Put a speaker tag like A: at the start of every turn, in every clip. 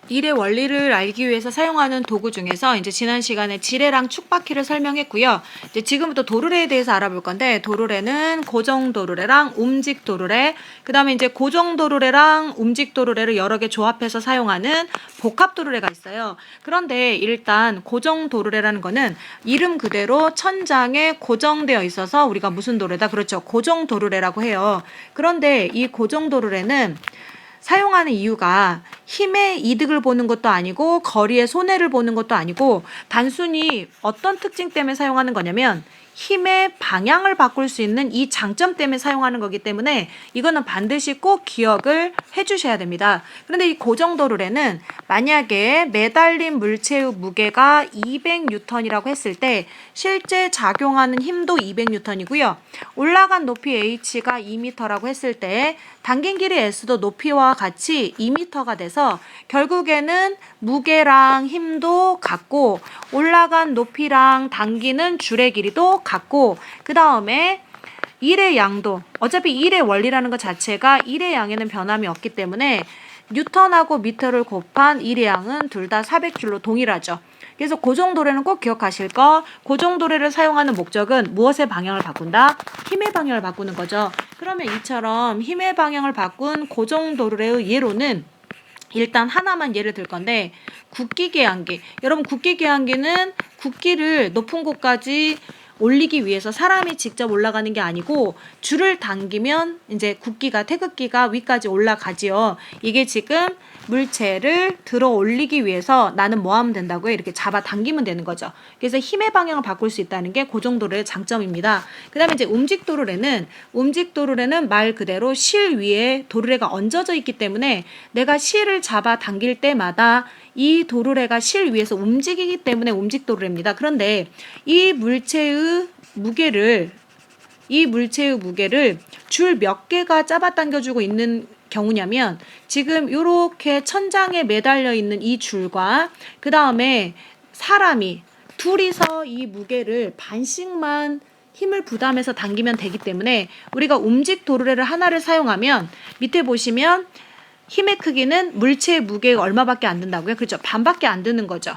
A: 일의 원리를 알기 위해서 사용하는 도구 중에서 이제 지난 시간에 지뢰랑 축바퀴를 설명했고요. 이제 지금부터 도르래에 대해서 알아볼 건데, 도르래는 고정 도르래랑 움직 도르래, 그 다음에 이제 고정 도르래랑 움직 도르래를 여러 개 조합해서 사용하는 복합 도르래가 있어요. 그런데 일단 고정 도르래라는 거는 이름 그대로 천장에 고정되어 있어서 우리가 무슨 도르래다? 그렇죠. 고정 도르래라고 해요. 그런데 이 고정 도르래는 사용하는 이유가 힘의 이득을 보는 것도 아니고 거리의 손해를 보는 것도 아니고 단순히 어떤 특징 때문에 사용하는 거냐면 힘의 방향을 바꿀 수 있는 이 장점 때문에 사용하는 거기 때문에 이거는 반드시 꼭 기억을 해주셔야 됩니다. 그런데 이 고정도르래는 만약에 매달린 물체의 무게가 200N이라고 했을 때 실제 작용하는 힘도 200N이고요. 올라간 높이 H가 2m라고 했을 때 당긴 길이 S도 높이와 같이 2m가 돼서 결국에는 무게랑 힘도 같고 올라간 높이랑 당기는 줄의 길이도 같고 그 다음에 일의 양도 어차피 일의 원리라는 것 자체가 일의 양에는 변함이 없기 때문에 뉴턴하고 미터를 곱한 일의 양은 둘 다 400줄로 동일하죠. 그래서 고정도래는 꼭 기억하실 거, 고정도래를 사용하는 목적은 무엇의 방향을 바꾼다? 힘의 방향을 바꾸는 거죠. 그러면 이처럼 힘의 방향을 바꾼 고정도래의 예로는 일단 하나만 예를 들 건데 굵기 계량기. 여러분 굵기 계량기는 굵기를 높은 곳까지 올리기 위해서 사람이 직접 올라가는 게 아니고 줄을 당기면 이제 굵기가 태극기가 위까지 올라가지요. 이게 지금 물체를 들어 올리기 위해서 나는 뭐 하면 된다고요? 이렇게 잡아 당기면 되는 거죠. 그래서 힘의 방향을 바꿀 수 있다는 게 고정도르의 장점입니다. 그 다음에 이제 움직도르래는 말 그대로 실 위에 도르래가 얹어져 있기 때문에 내가 실을 잡아 당길 때마다 이 도르래가 실 위에서 움직이기 때문에 움직도르래입니다. 그런데 이 물체의 무게를 줄 몇 개가 잡아당겨주고 있는 경우냐면 지금 이렇게 천장에 매달려 있는 이 줄과 그 다음에 사람이 둘이서 이 무게를 반씩만 힘을 부담해서 당기면 되기 때문에 우리가 움직 도르래를 하나를 사용하면 밑에 보시면 힘의 크기는 물체의 무게가 얼마밖에 안 든다고요? 그렇죠. 반밖에 안 드는 거죠.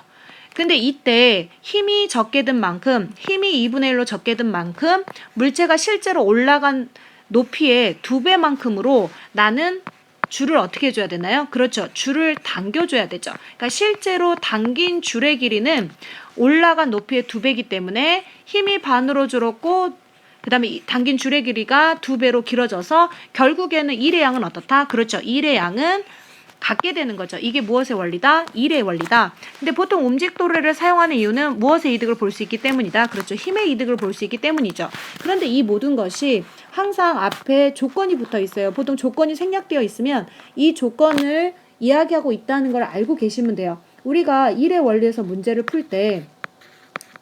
A: 근데 이때 힘이 적게 든 만큼 힘이 2분의 1로 적게 든 만큼 물체가 실제로 올라간 높이의 2배만큼으로 나는 줄을 어떻게 해줘야 되나요? 그렇죠. 줄을 당겨줘야 되죠. 그러니까 실제로 당긴 줄의 길이는 올라간 높이의 2배이기 때문에 힘이 반으로 줄었고 그 다음에 당긴 줄의 길이가 2배로 길어져서 결국에는 일의 양은 어떻다? 그렇죠. 일의 양은 갖게 되는 거죠. 이게 무엇의 원리다? 일의 원리다. 근데 보통 움직도르래를 사용하는 이유는 무엇의 이득을 볼 수 있기 때문이다. 그렇죠. 힘의 이득을 볼 수 있기 때문이죠. 그런데 이 모든 것이 항상 앞에 조건이 붙어 있어요. 보통 조건이 생략되어 있으면 이 조건을 이야기하고 있다는 걸 알고 계시면 돼요. 우리가 일의 원리에서 문제를 풀 때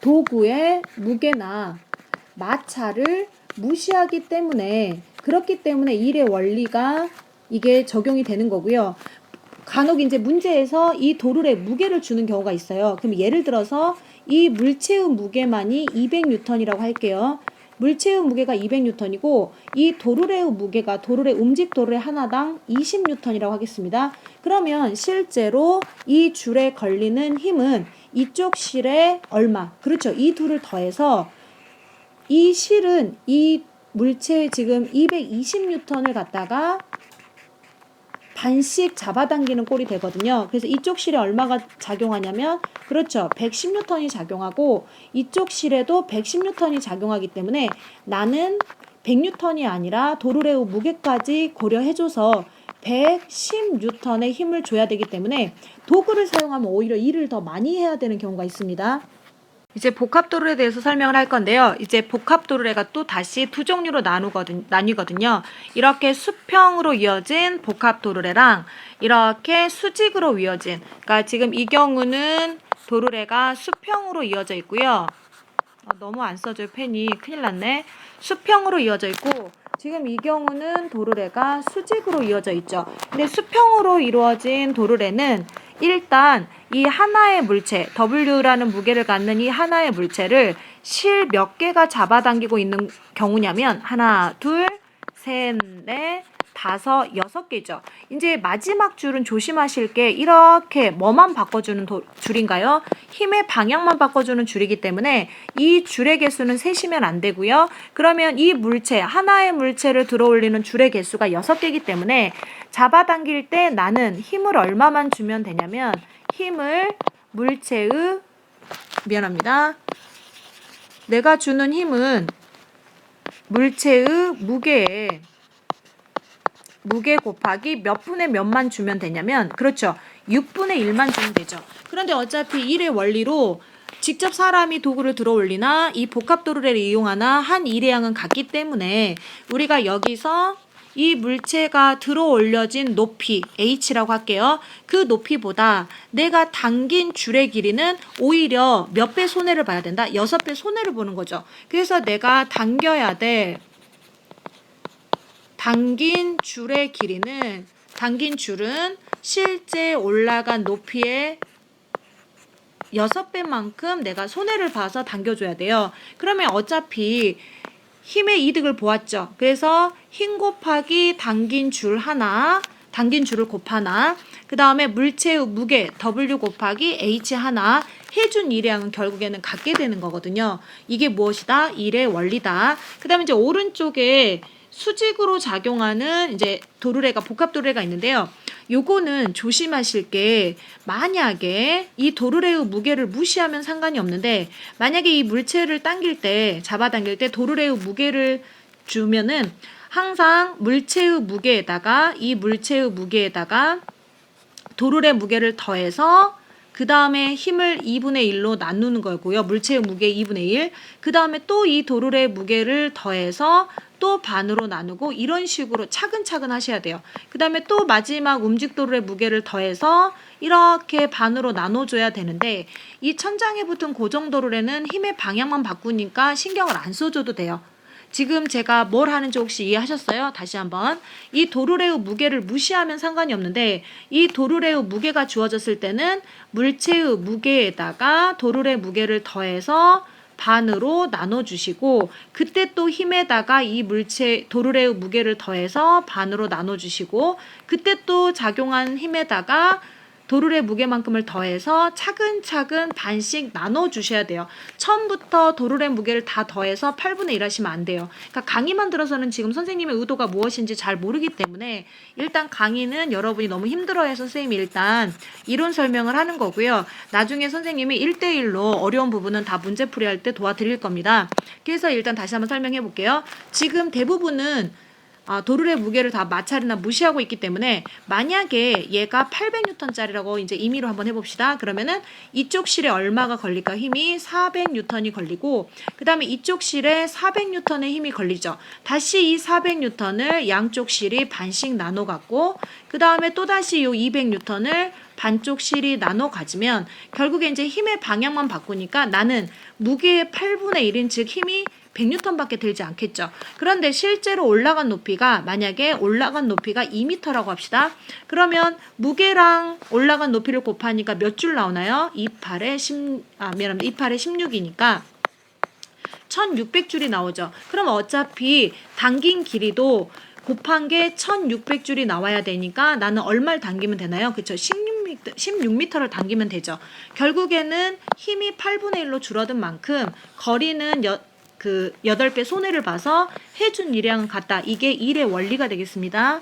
A: 도구의 무게나 마찰을 무시하기 때문에 그렇기 때문에 일의 원리가 이게 적용이 되는 거고요. 간혹 이제 문제에서 이 도르래 무게를 주는 경우가 있어요. 그럼 예를 들어서 이 물체의 무게만이 200N이라고 할게요. 물체의 무게가 200N이고 이 도르래의 무게가 움직 도르래 하나당 20N이라고 하겠습니다. 그러면 실제로 이 줄에 걸리는 힘은 이쪽 실에 얼마? 그렇죠. 이 둘을 더해서 이 실은 이 물체에 지금 220N을 갖다가 반씩 잡아당기는 꼴이 되거든요. 그래서 이쪽 실에 얼마가 작용하냐면 그렇죠. 110N이 작용하고 이쪽 실에도 110N이 작용하기 때문에 나는 100N이 아니라 도르래의 무게까지 고려해줘서 110N의 힘을 줘야 되기 때문에 도구를 사용하면 오히려 일을 더 많이 해야 되는 경우가 있습니다. 이제 복합도르래에 대해서 설명을 할 건데요. 이제 복합도르래가 또 다시 두 종류로 나뉘거든요. 이렇게 수평으로 이어진 복합도르래랑 이렇게 수직으로 이어진, 그러니까 지금 이 경우는 도르래가 수평으로 이어져 있고요. 너무 안 써져요. 펜이 큰일 났네. 수평으로 이어져 있고 지금 이 경우는 도르래가 수직으로 이어져 있죠. 근데 수평으로 이루어진 도르래는 일단 이 하나의 물체, W라는 무게를 갖는 이 하나의 물체를 실 몇 개가 잡아당기고 있는 경우냐면 하나, 둘, 셋, 넷, 5, 6개죠. 이제 마지막 줄은 조심하실 게 이렇게 뭐만 바꿔주는 줄인가요? 힘의 방향만 바꿔주는 줄이기 때문에 이 줄의 개수는 세시면 안 되고요. 그러면 이 물체, 하나의 물체를 들어올리는 줄의 개수가 6개이기 때문에 잡아당길 때 나는 힘을 얼마만 주면 되냐면 힘을 물체의 내가 주는 힘은 물체의 무게 곱하기 몇 분의 몇만 주면 되냐면 그렇죠. 6분의 1만 주면 되죠. 그런데 어차피 1의 원리로 직접 사람이 도구를 들어올리나 이 복합 도르래를 이용하나 한 일의 양은 같기 때문에 우리가 여기서 이 물체가 들어올려진 높이 h라고 할게요. 그 높이보다 내가 당긴 줄의 길이는 오히려 몇 배 손해를 봐야 된다? 6배 손해를 보는 거죠. 그래서 내가 당겨야 돼. 당긴 줄의 길이는 당긴 줄은 실제 올라간 높이의 6배만큼 내가 손해를 봐서 당겨줘야 돼요. 그러면 어차피 힘의 이득을 보았죠. 그래서 힘 곱하기 당긴 줄 하나, 당긴 줄을 곱하나, 그 다음에 물체의 무게 W 곱하기 H 하나 해준 일의 양은 결국에는 같게 되는 거거든요. 이게 무엇이다? 일의 원리다. 그 다음에 이제 오른쪽에 수직으로 작용하는 이제 도르래가 복합 도르래가 있는데요. 요거는 조심하실 게 만약에 이 도르래의 무게를 무시하면 상관이 없는데 만약에 이 물체를 당길 때 잡아당길 때 도르래의 무게를 주면은 항상 물체의 무게에다가 이 물체의 무게에다가 도르래 무게를 더해서 그 다음에 힘을 2분의 1로 나누는 거고요. 물체의 무게 2분의 1. 그 다음에 또 이 도르래 무게를 더해서 또 반으로 나누고 이런 식으로 차근차근 하셔야 돼요. 그 다음에 또 마지막 움직 도르래 무게를 더해서 이렇게 반으로 나눠줘야 되는데 이 천장에 붙은 고정 도르래는 힘의 방향만 바꾸니까 신경을 안 써줘도 돼요. 지금 제가 뭘 하는지 혹시 이해하셨어요? 다시 한번. 이 도르래의 무게를 무시하면 상관이 없는데 이 도르래의 무게가 주어졌을 때는 물체의 무게에다가 도르래 무게를 더해서 반으로 나눠주시고 그때 또 힘에다가 이 물체 도르래의 무게를 더해서 반으로 나눠주시고 그때 또 작용한 힘에다가 도르래 무게만큼을 더해서 차근차근 반씩 나눠주셔야 돼요. 처음부터 도르래 무게를 다 더해서 8분의 1 하시면 안 돼요. 그러니까 강의만 들어서는 지금 선생님의 의도가 무엇인지 잘 모르기 때문에 일단 강의는 여러분이 너무 힘들어해서 선생님이 일단 이론 설명을 하는 거고요. 나중에 선생님이 1대1로 어려운 부분은 다 문제풀이할 때 도와드릴 겁니다. 그래서 일단 다시 한번 설명해 볼게요. 지금 대부분은 도르래 무게를 다 마찰이나 무시하고 있기 때문에 만약에 얘가 800N짜리라고 이제 임의로 한번 해봅시다. 그러면은 이쪽 실에 얼마가 걸릴까? 힘이 400N이 걸리고 그 다음에 이쪽 실에 400N의 힘이 걸리죠. 다시 이 400N을 양쪽 실이 반씩 나눠 갖고 그 다음에 또다시 이 200N을 반쪽 실이 나눠 가지면 결국에 이제 힘의 방향만 바꾸니까 나는 무게의 8분의 1인 즉 힘이 100N밖에 들지 않겠죠. 그런데 실제로 올라간 높이가 만약에 올라간 높이가 2m라고 합시다. 그러면 무게랑 올라간 높이를 곱하니까 몇 줄 나오나요? 2,8에 16이니까 1600줄이 나오죠. 그럼 어차피 당긴 길이도 곱한 게 1600줄이 나와야 되니까 나는 얼마를 당기면 되나요? 그렇죠. 16m를 당기면 되죠. 결국에는 힘이 8분의 1로 줄어든 만큼 거리는 8배 손해를 봐서 해준 일량은 같다. 이게 일의 원리가 되겠습니다.